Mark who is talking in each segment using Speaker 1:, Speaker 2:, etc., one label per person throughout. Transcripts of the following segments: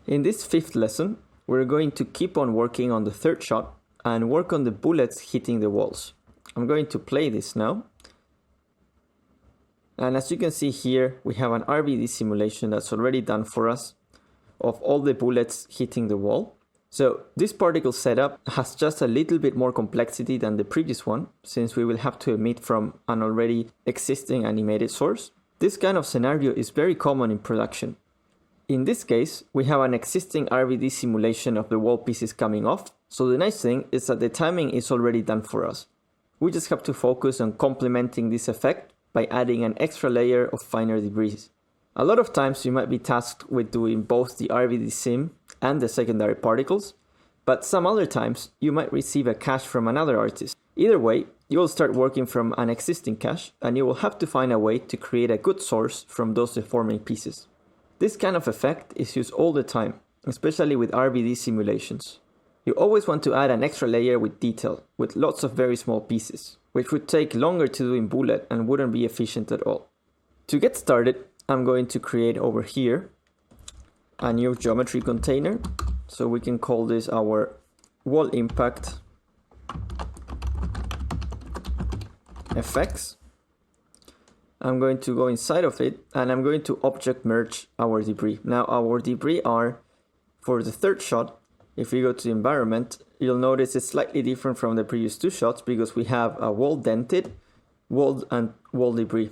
Speaker 1: In this fifth lesson, we're going to keep on working on the third shot and work on the bullets hitting the walls. I'm going to play this now. And as you can see here, we have an RVD simulation that's already done for us of all the bullets hitting the wall. So this particle setup has just a little bit more complexity than the previous one, since we will have to emit from an already existing animated source. This kind of scenario is very common in production. In this case, we have an existing RVD simulation of the wall pieces coming off, so the nice thing is that the timing is already done for us. We just have to focus on complementing this effect by adding an extra layer of finer debris. A lot of times you might be tasked with doing both the RVD sim and the secondary particles, but some other times you might receive a cache from another artist. Either way, you will start working from an existing cache and you will have to find a way to create a good source from those deforming pieces. This kind of effect is used all the time, especially with RVD simulations. You always want to add an extra layer with detail, with lots of very small pieces, which would take longer to do in Bullet and wouldn't be efficient at all. To get started, I'm going to create over here a new geometry container. So we can call this our wall impact effects. I'm going to go inside of it and I'm going to object merge our debris. Now our debris are, for the third shot, if we go to environment, you'll notice it's slightly different from the previous two shots because we have a wall dented, wall and wall debris.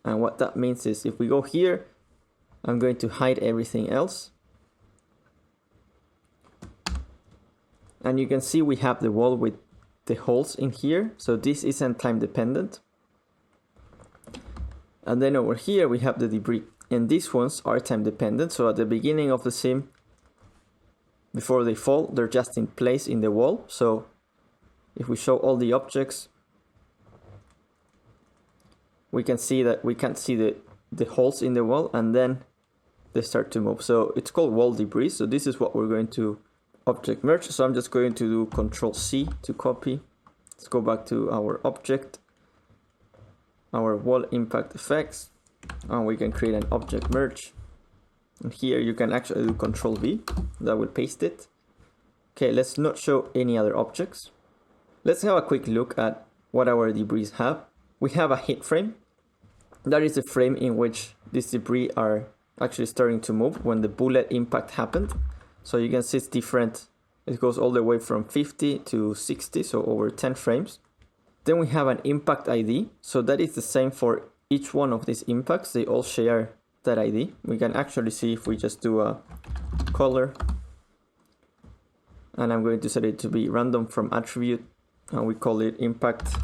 Speaker 1: And what that means is if we go here, I'm going to hide everything else. And you can see we have the wall with the holes in here. So this isn't time dependent. And then over here we have the debris. And these ones are time dependent. So at the beginning of the sim, before they fall, they're just in place in the wall. So if we show all the objects, we can see that we can't see the holes in the wall and then they start to move. So it's called wall debris. So this is what we're going to object merge. So I'm just going to do Control C to copy. Let's go back to our object, our wall impact effects, and we can create an object merge. And here you can actually do Control V, that will paste it. Okay, let's not show any other objects. Let's have a quick look at what our debris have. We have a hit frame. That is the frame in which these debris are actually starting to move when the bullet impact happened. So you can see it's different. It goes all the way from 50 to 60, so over 10 frames. Then we have an impact ID. So that is the same for each one of these impacts. They all share that ID. We can actually see if we just do a color, and I'm going to set it to be random from attribute, and we call it impact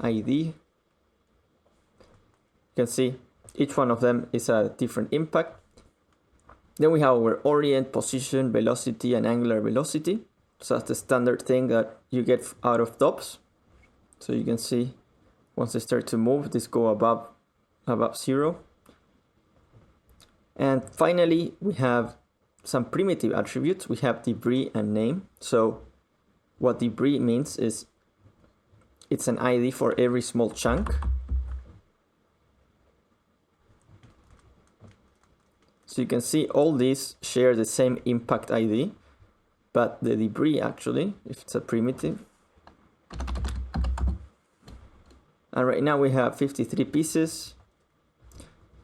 Speaker 1: ID. You can see each one of them is a different impact. Then we have our orient, position, velocity, and angular velocity. So that's the standard thing that you get out of DOPs. So you can see once they start to move, this go above 0. And finally, we have some primitive attributes. We have debris and name. So what debris means is it's an ID for every small chunk. So you can see all these share the same impact ID, but the debris actually, if it's a primitive. And right now we have 53 pieces.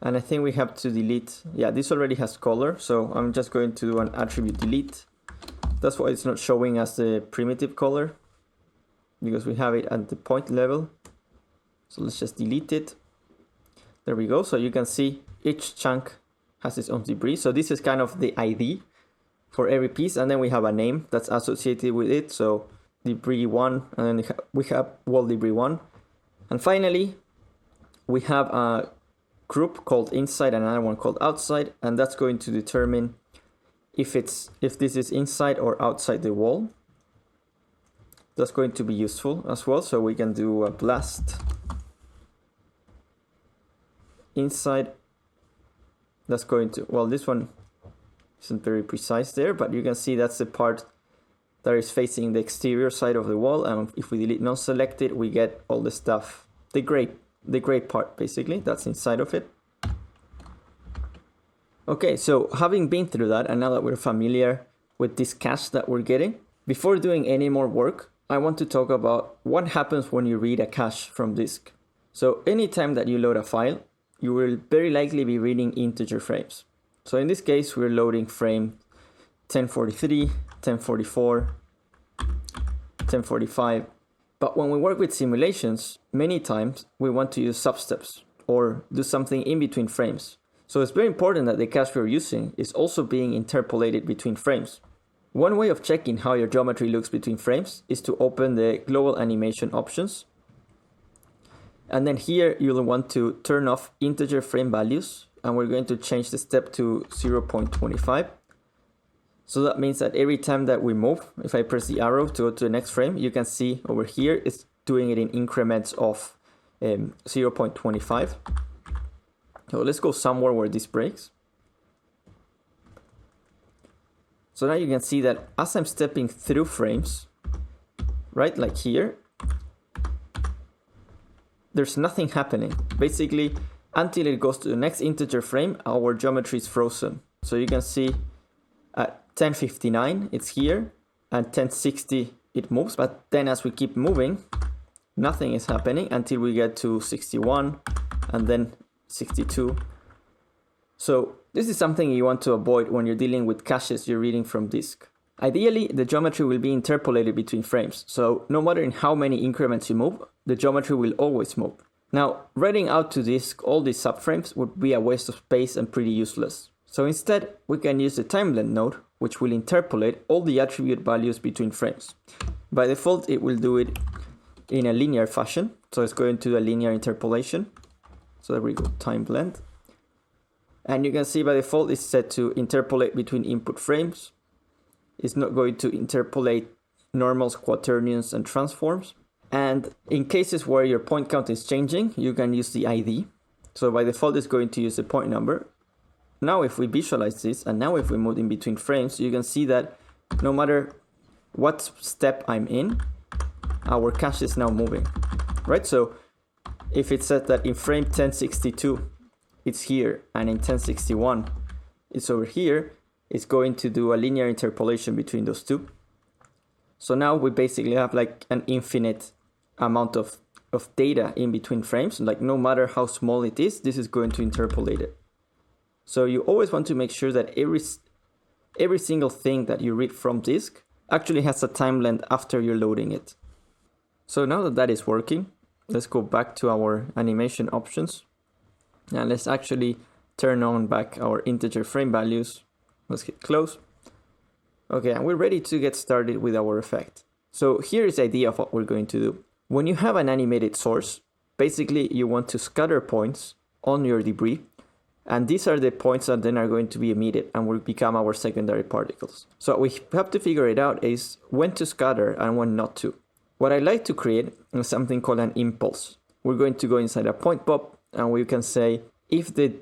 Speaker 1: And I think we have to delete, yeah, this already has color, so I'm just going to do an attribute delete. That's why it's not showing us the primitive color, because we have it at the point level. So let's just delete it. There we go. So you can see each chunk has its own debris. So this is kind of the ID for every piece, and then we have a name that's associated with it. So debris 1, and then we have wall debris 1. And finally, we have a group called inside and another one called outside, and that's going to determine if this is inside or outside the wall. That's going to be useful as well. So we can do a blast inside. That's going to, well, this one isn't very precise there, but you can see that's the part that is facing the exterior side of the wall. And if we delete non-selected, we get all the stuff, the gray part basically, that's inside of it. Okay, so having been through that, and now that we're familiar with this cache that we're getting, before doing any more work, I want to talk about what happens when you read a cache from disk. So anytime that you load a file, you will very likely be reading integer frames. So in this case, we're loading frame 1043, 1044, 1045. But when we work with simulations, many times we want to use substeps or do something in between frames. So it's very important that the cache we're using is also being interpolated between frames. One way of checking how your geometry looks between frames is to open the global animation options. And then here you'll want to turn off integer frame values, and we're going to change the step to 0.25. So that means that every time that we move, if I press the arrow to go to the next frame, you can see over here it's doing it in increments of 0.25. So let's go somewhere where this breaks. So now you can see that as I'm stepping through frames, right, like here, there's nothing happening. Basically, until it goes to the next integer frame, our geometry is frozen. So you can see at 1059, it's here, and 1060, it moves. But then as we keep moving, nothing is happening until we get to 61, and then 62. So this is something you want to avoid when you're dealing with caches you're reading from disk. Ideally, the geometry will be interpolated between frames, so no matter in how many increments you move, the geometry will always move. Now, writing out to disk all these subframes would be a waste of space and pretty useless. So instead, we can use the timeblend node, which will interpolate all the attribute values between frames. By default, it will do it in a linear fashion, so it's going to do a linear interpolation. So there we go, timeblend. And you can see by default it's set to interpolate between input frames. It's not going to interpolate normals, quaternions, and transforms. And in cases where your point count is changing, you can use the ID. So by default it's going to use the point number. Now if we visualize this, and now if we move in between frames, you can see that no matter what step I'm in, our cache is now moving, right? So if it's set that in frame 1062, it's here, and in 1061, it's over here, it's going to do a linear interpolation between those two. So now we basically have like an infinite amount of data in between frames. Like no matter how small it is, this is going to interpolate it. So you always want to make sure that every single thing that you read from disk actually has a timeline after you're loading it. So now that that is working, let's go back to our animation options. And let's actually turn on back our integer frame values. Let's hit close. Okay, and we're ready to get started with our effect. So here is the idea of what we're going to do. When you have an animated source, basically you want to scatter points on your debris. And these are the points that then are going to be emitted and will become our secondary particles. So what we have to figure it out is when to scatter and when not to. What I like to create is something called an impulse. We're going to go inside a point pop, and we can say if the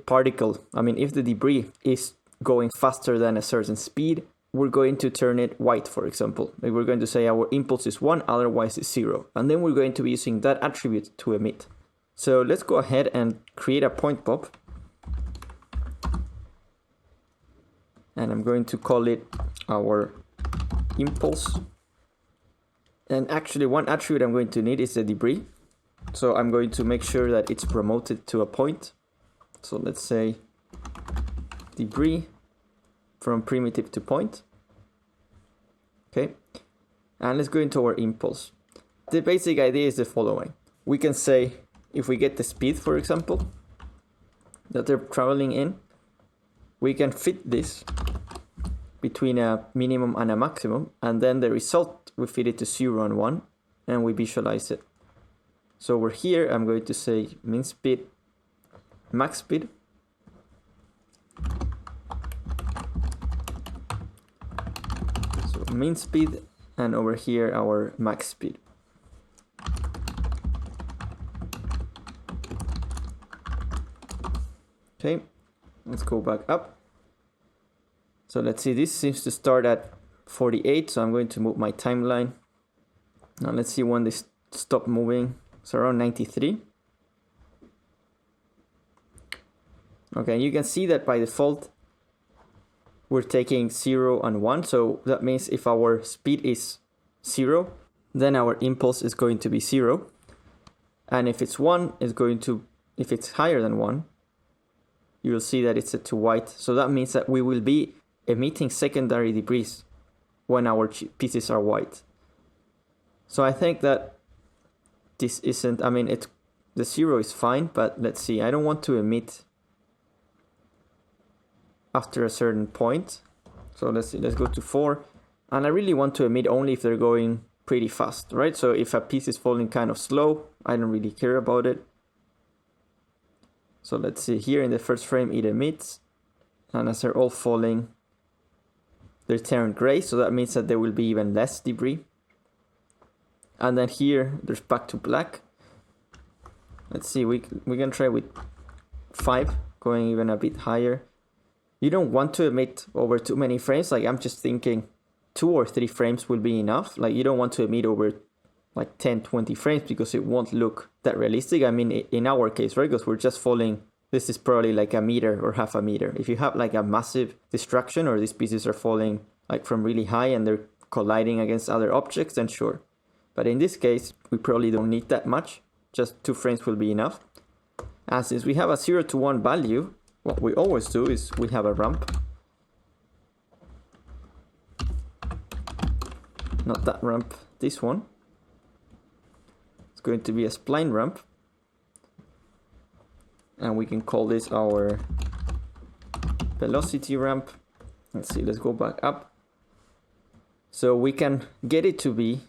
Speaker 1: if the debris is going faster than a certain speed, we're going to turn it white, for example. Like we're going to say our impulse is 1, otherwise it's 0. And then we're going to be using that attribute to emit. So let's go ahead and create a point pop. And I'm going to call it our impulse. And actually one attribute I'm going to need is the debris. So I'm going to make sure that it's promoted to a point. So let's say debris from primitive to point. Okay. And let's go into our impulse. The basic idea is the following. We can say if we get the speed, for example, that they're traveling in, we can fit this between a minimum and a maximum, and then the result, we fit it to 0 and 1, and we visualize it. So over here, I'm going to say min speed, max speed. So min speed, and over here, our max speed. Okay, let's go back up. So let's see, this seems to start at 48, so I'm going to move my timeline. Now let's see when they stop moving. It's around 93. Okay, you can see that by default, we're taking 0 and 1. So that means if our speed is 0, then our impulse is going to be 0. And if it's 1, if it's higher than 1, you will see that it's set to white. So that means that we will be emitting secondary debris when our pieces are white. So I think that this isn't, I mean, the 0 is fine, but let's see, I don't want to emit after a certain point. So let's see, let's go to 4. And I really want to emit only if they're going pretty fast, right? So if a piece is falling kind of slow, I don't really care about it. So let's see, here in the first frame it emits, and as they're all falling, they turn gray, so that means that there will be even less debris. And then here, there's back to black. Let's see, we can try with 5, going even a bit higher. You don't want to emit over too many frames, like I'm just thinking 2 or 3 frames will be enough. Like you don't want to emit over like 10, 20 frames because it won't look that realistic. I mean, in our case, right, because we're just falling, this is probably like a meter or half a meter. If you have like a massive destruction or these pieces are falling like from really high and they're colliding against other objects, then sure. But in this case, we probably don't need that much. Just 2 frames will be enough. And since we have a 0 to 1 value, what we always do is we have a ramp. Not that ramp, this one. It's going to be a spline ramp. And we can call this our velocity ramp. Let's see, let's go back up. So we can get it to be,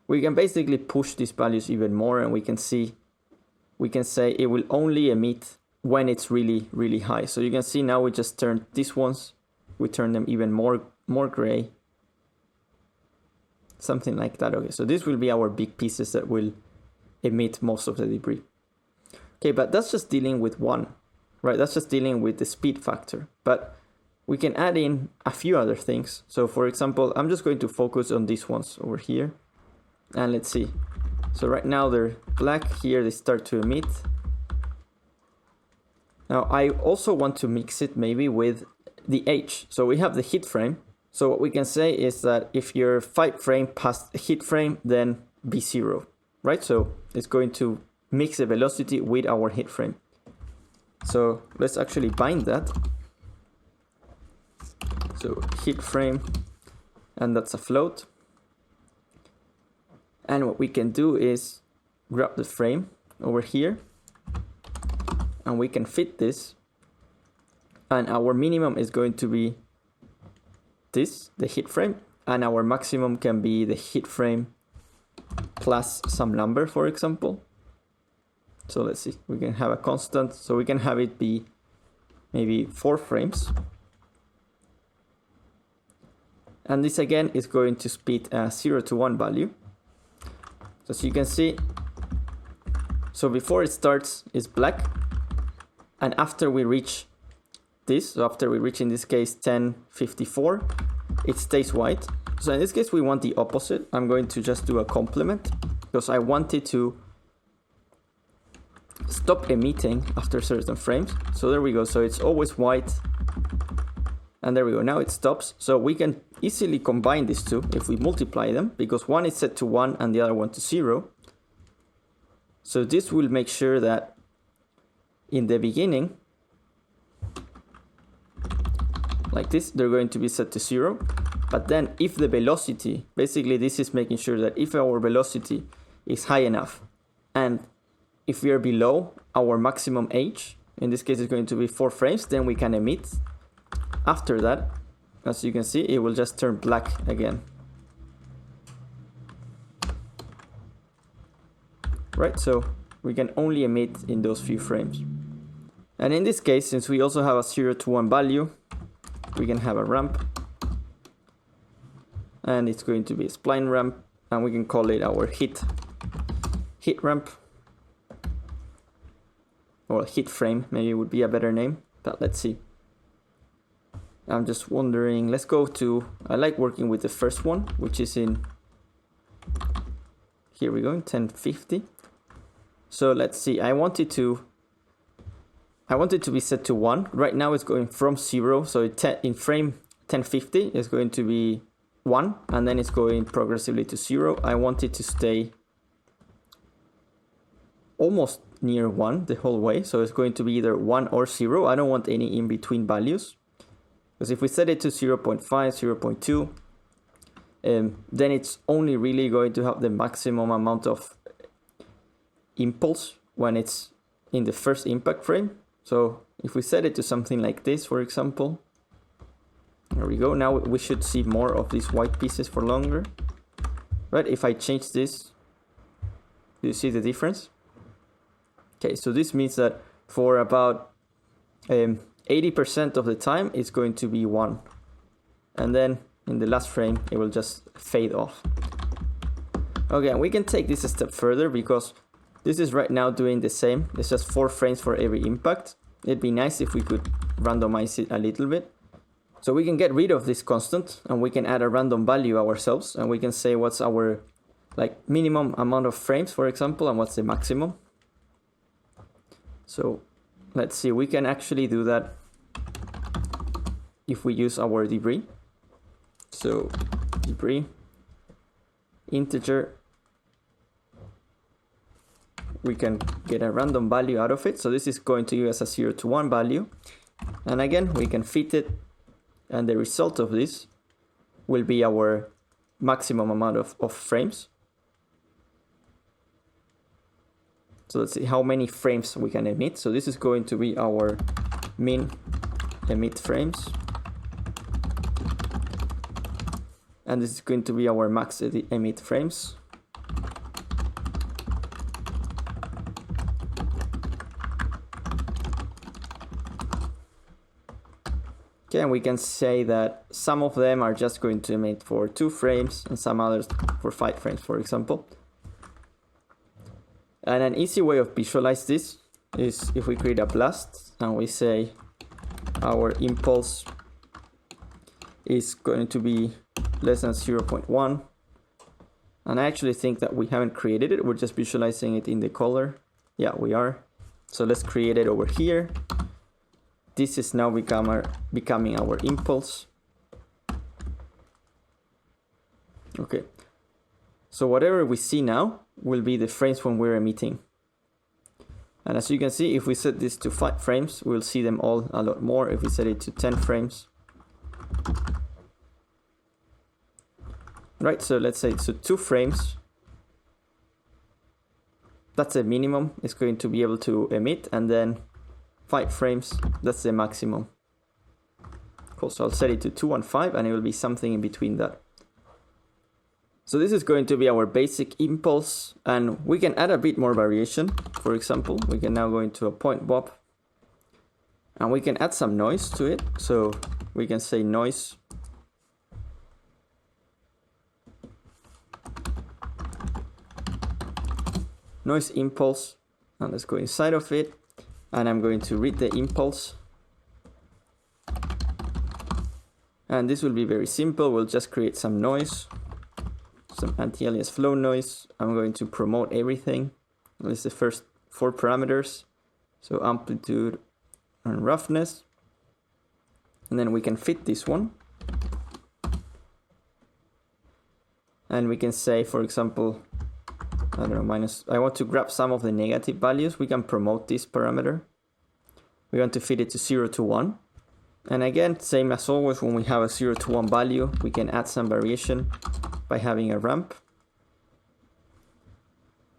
Speaker 1: we can basically push these values even more, and we can say it will only emit when it's really, really high. So you can see now we just turned these ones, we turn them even more gray. Something like that. Okay, so this will be our big pieces that will emit most of the debris. Okay, but that's just dealing with 1, right? That's just dealing with the speed factor. But we can add in a few other things. So for example, I'm just going to focus on these ones over here. And let's see. So right now they're black. Here they start to emit. Now I also want to mix it maybe with the H. So we have the hit frame. So what we can say is that if your 5 frame past hit frame, then be 0, right? So it's going to mix the velocity with our hit frame. So let's actually bind that. So hit frame, and that's a float. And what we can do is grab the frame over here, and we can fit this. And our minimum is going to be this, the hit frame, and our maximum can be the hit frame plus some number, for example. So let's see, we can have a constant, so we can have it be maybe 4 frames. And this again is going to spit a 0 to 1 value. So as you can see, so before it starts is black, and after we reach this, so after we reach in this case 1054, it stays white. So in this case we want the opposite. I'm going to just do a complement because I want it to stop emitting after certain frames. So there we go, so it's always white, and there we go, now it stops. So we can easily combine these two if we multiply them, because one is set to 1 and the other one to 0. So this will make sure that in the beginning, like this, they're going to be set to 0. But then if the velocity, basically this is making sure that if our velocity is high enough, and if we are below our maximum H, in this case it's going to be 4 frames, then we can emit. After that, as you can see, it will just turn black again. Right, so we can only emit in those few frames. And in this case, since we also have a 0 to 1 value, we can have a ramp. And it's going to be a spline ramp, and we can call it our hit ramp. Or hit frame, maybe would be a better name, but let's see. I'm just wondering, let's go to, I like working with the first one, which is in, here we go, in 1050. So let's see, I wanted to I want it to be set to 1. Right now it's going from 0, so in frame 1050 it's going to be 1, and then it's going progressively to 0. I want it to stay almost near 1 the whole way, so it's going to be either 1 or 0. I don't want any in-between values, because if we set it to 0.5, 0.2, then it's only really going to have the maximum amount of impulse when it's in the first impact frame. So if we set it to something like this, for example, there we go. Now we should see more of these white pieces for longer. Right, if I change this, do you see the difference? Okay, so this means that for about 80% of the time, it's going to be 1. And then in the last frame, it will just fade off. Okay, and we can take this a step further, because this is right now doing the same. It's just 4 frames for every impact. It'd be nice if we could randomize it a little bit. So we can get rid of this constant, and we can add a random value ourselves, and we can say what's our minimum amount of frames, for example, and what's the maximum. So let's see, we can actually do that if we use our debris. So debris, integer, we can get a random value out of it. So this is going to give us a 0 to 1 value. And again, we can fit it, and the result of this will be our maximum amount of frames. So let's see how many frames we can emit. So this is going to be our min emit frames. And this is going to be our max emit frames. Okay, and we can say that some of them are just going to emit for 2 frames and some others for 5 frames, for example. And an easy way of visualize this is if we create a blast and we say our impulse is going to be less than 0.1. And I actually think that we haven't created it. We're just visualizing it in the color. Yeah, we are. So let's create it over here. This is now becoming our impulse. Okay. So whatever we see now will be the frames when we're emitting. And as you can see, if we set this to 5 frames, we'll see them all a lot more. If we set it to 10 frames. Right, so let's say so 2 frames. That's the minimum it's going to be able to emit, and then 5 frames, that's the maximum. Cool, so I'll set it to 2 and 5, and it will be something in between that. So this is going to be our basic impulse, and we can add a bit more variation. For example, we can now go into a point bob, and we can add some noise to it. So we can say noise impulse, and let's go inside of it, and I'm going to read the impulse. And this will be very simple. We'll just create some noise, some anti-alias flow noise. I'm going to promote everything. This is the first 4 parameters. So amplitude and roughness. And then we can fit this one. And we can say, for example, I don't know, I want to grab some of the negative values. We can promote this parameter. We want to fit it to 0 to 1. And again, same as always, when we have a 0 to 1 value, we can add some variation by having a ramp.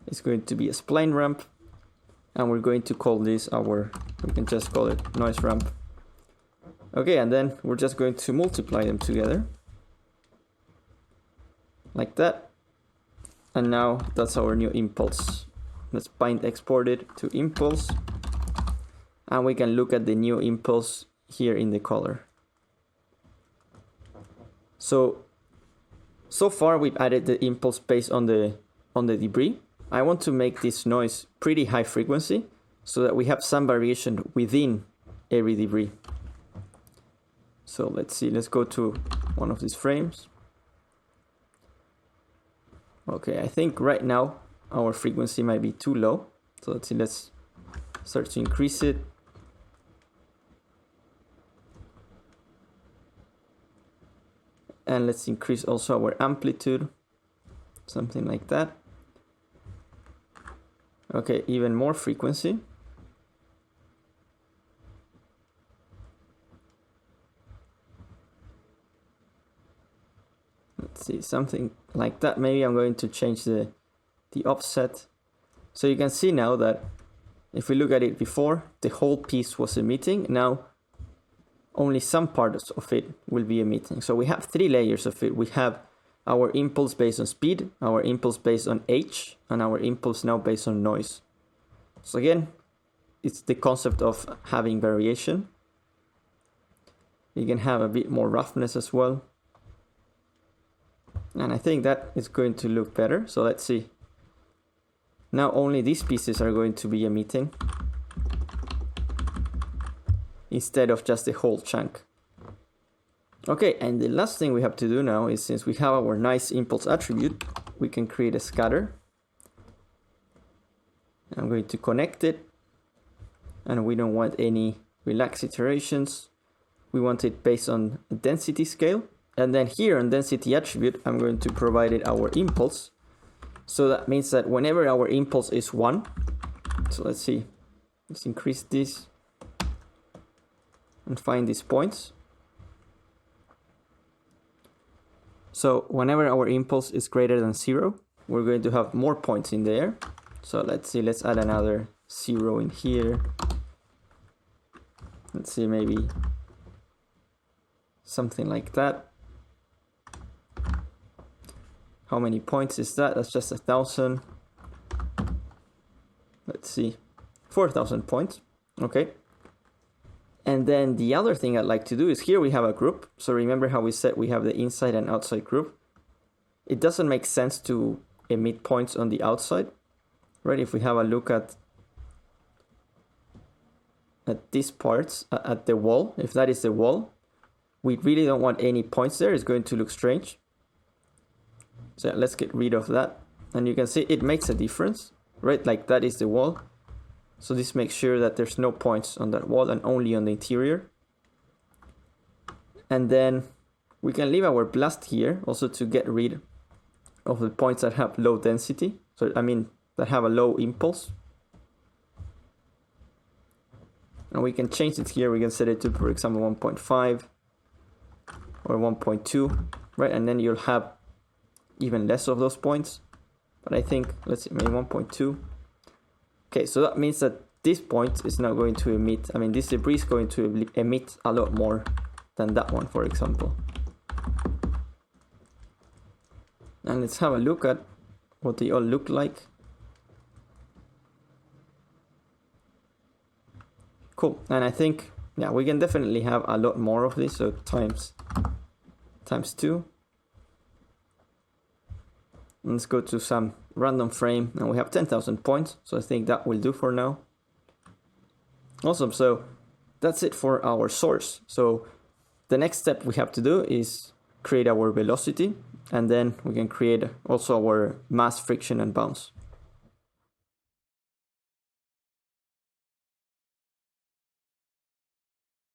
Speaker 1: It's going to be a spline ramp. And we're going to call this we can just call it noise ramp. Okay, and then we're just going to multiply them together. Like that. And now that's our new impulse. Let's bind export it to impulse. And we can look at the new impulse here in the color. So far we've added the impulse based on the debris. I want to make this noise pretty high frequency so that we have some variation within every debris. So let's see, let's go to one of these frames. Okay, I think right now our frequency might be too low. So let's see, let's start to increase it. And let's increase also our amplitude, something like that. Okay, even more frequency. Let's see, something like that. Maybe I'm going to change the offset. So you can see now that if we look at it before, the whole piece was emitting. Now only some parts of it will be emitting. So we have 3 layers of it. We have our impulse based on speed, our impulse based on H, and our impulse now based on noise. So again, it's the concept of having variation. You can have a bit more roughness as well. And I think that is going to look better. So let's see. Now only these pieces are going to be emitting instead of just the whole chunk. Okay, and the last thing we have to do now is, since we have our nice impulse attribute, we can create a scatter. I'm going to connect it, and we don't want any relaxed iterations. We want it based on density scale. And then here on density attribute, I'm going to provide it our impulse. So that means that whenever our impulse is 1, so let's see, let's increase this and find these points. So whenever our impulse is greater than 0, we're going to have more points in there. So let's see, let's add another 0 in here. Let's see, maybe something like that. How many points is that? That's just 1,000. Let's see, 4,000 points. Okay. And then the other thing I'd like to do is, here we have a group. So remember how we said we have the inside and outside group. It doesn't make sense to emit points on the outside, right? If we have a look at these parts, at the wall, if that is the wall, we really don't want any points there. It's going to look strange. So let's get rid of that. And you can see it makes a difference, right? Like that is the wall. So this makes sure that there's no points on that wall and only on the interior. And then we can leave our blast here also to get rid of the points that have low density. So I mean, that have a low impulse. And we can change it here. We can set it to, for example, 1.5 or 1.2, right? And then you'll have even less of those points. But I think, let's see, maybe 1.2. Okay, so that means that this point is not going to emit, I mean, this debris is going to emit a lot more than that one, for example. And let's have a look at what they all look like. Cool, and I think, yeah, we can definitely have a lot more of this, so times 2. And let's go to some random frame, and we have 10,000 points, so I think that will do for now. Awesome, so that's it for our source. So the next step we have to do is create our velocity, and then we can create also our mass, friction, and bounce.